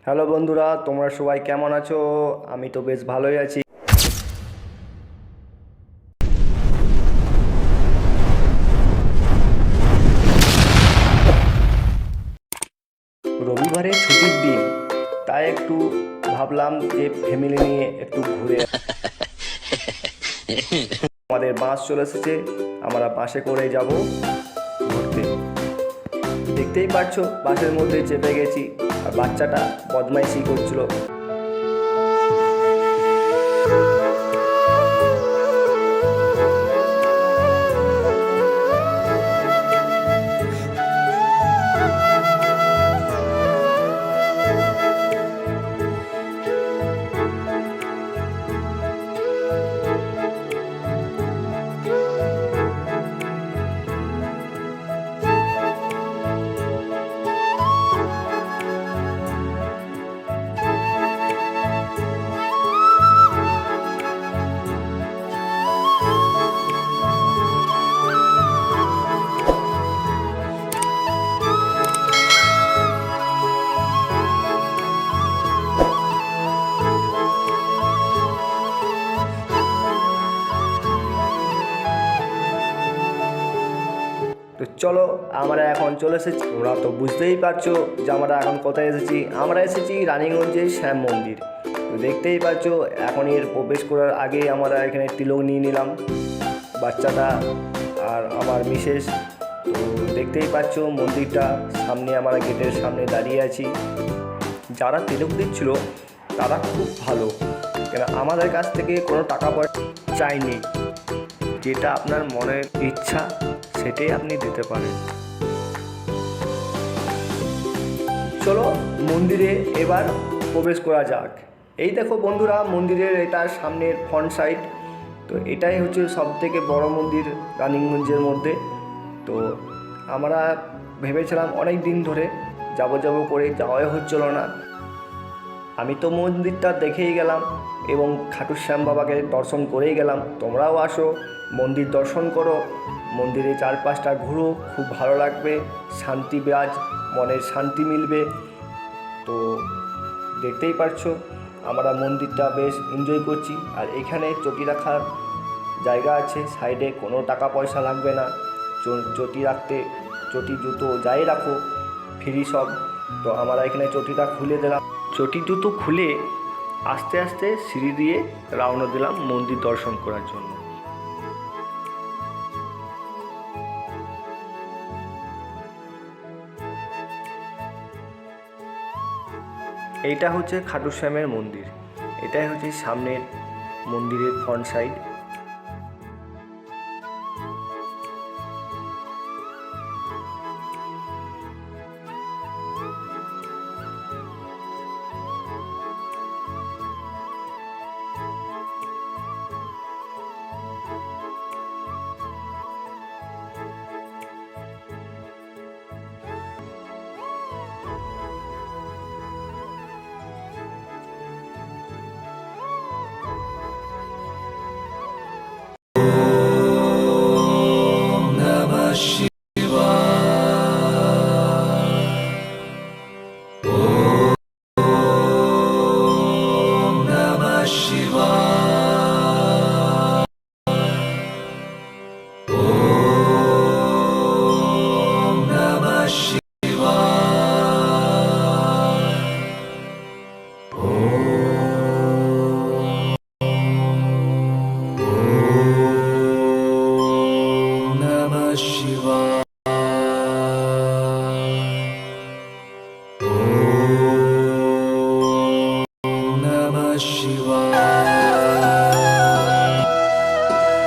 Hello বন্ধুরা, তোমরা সবাই কেমন আছো? আমি তো বেশ ভালোই আছি। রবিবারে ছুটির দিন, তাই একটু ভাবলাম যে ফ্যামিলি নিয়ে একটু ঘুরে আমাদের বাস চলে এসেছে, আমরা বাসে করে যাব ঘুরতে। দেখতেই পাচ্ছ বাসের মধ্যে চেপে গেছি, আর বাচ্চাটা বদমাইশি করছিল। তো চলো, আমরা এখন চলে এসেছি। তোমরা তো বুঝতেই পারছো যে আমরা এখন কোথায় এসেছি। আমরা এসেছি রানীগঞ্জের শ্যাম মন্দির। তো দেখতেই পাচ্ছ, এখন এর প্রবেশ করার আগে আমরা এখানে তিলক নিয়ে নিলাম, বাচ্চাটা আর আমার মিসেস। তো দেখতেই পাচ্ছ মন্দিরটা সামনে, আমরা গেটের সামনে দাঁড়িয়ে আছি। যারা তিলক দিচ্ছিল তারা খুব ভালো, কেন আমাদের কাছ থেকে কোনো টাকা পয়সা চাইনি। যেটা আপনার মনের ইচ্ছা সেটাই আপনি দিতে পারেন। চলো মন্দিরে এবার প্রবেশ করা যাক। এই দেখো বন্ধুরা, মন্দিরের এটা সামনের ফ্রন্ট সাইড। তো এটাই হচ্ছে সবথেকে বড় মন্দির রানীগঞ্জের মধ্যে। তো আমরা ভেবেছিলাম অনেক দিন ধরে যাব করে যাওয়াই হচ্ছিল না। আমি তো মন্দিরটা দেখেই গেলাম এবং খাটু শ্যাম বাবাকে দর্শন করেই গেলাম। তোমরাও আসো, মন্দির দর্শন করো, মন্দিরের চারপাশটা ঘুরো, খুব ভালো লাগবে, শান্তি বিরাজ, মনের শান্তি মিলবে। তো দেখতেই পারছো আমরা মন্দিরটা বেশ এনজয় করছি। আর এখানে চটি রাখার জায়গা আছে সাইডে, কোনো টাকা পয়সা লাগবে না। চটি রাখতে, চটি জুতো যাই রাখো ফ্রি সব। তো আমরা এখানে চটিটা খুলে দিলাম, চটি জুতো খুলে আস্তে আস্তে সিঁড়ি দিয়ে রওনা দিলাম মন্দির দর্শন করার জন্য। এইটা হচ্ছে খাটু শ্যামের মন্দির, এটাই হচ্ছে সামনের মন্দিরের ফ্রন্ট সাইড।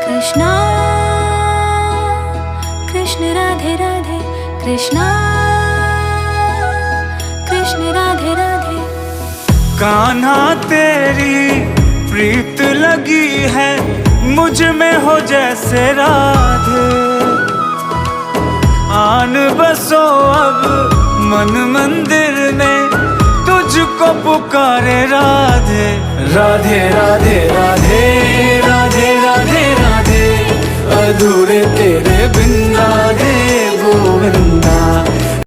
कृष्णा कृष्ण राधे राधे, कृष्णा कृष्ण राधे राधे। कान्हा तेरी प्रीत लगी है मुझ में हो जैसे राधे। आन बसो अब मन मंदिर में, तुझको पुकारे राधे। राधे राधे राधे राधे राधे राधे, अधूरे तेरे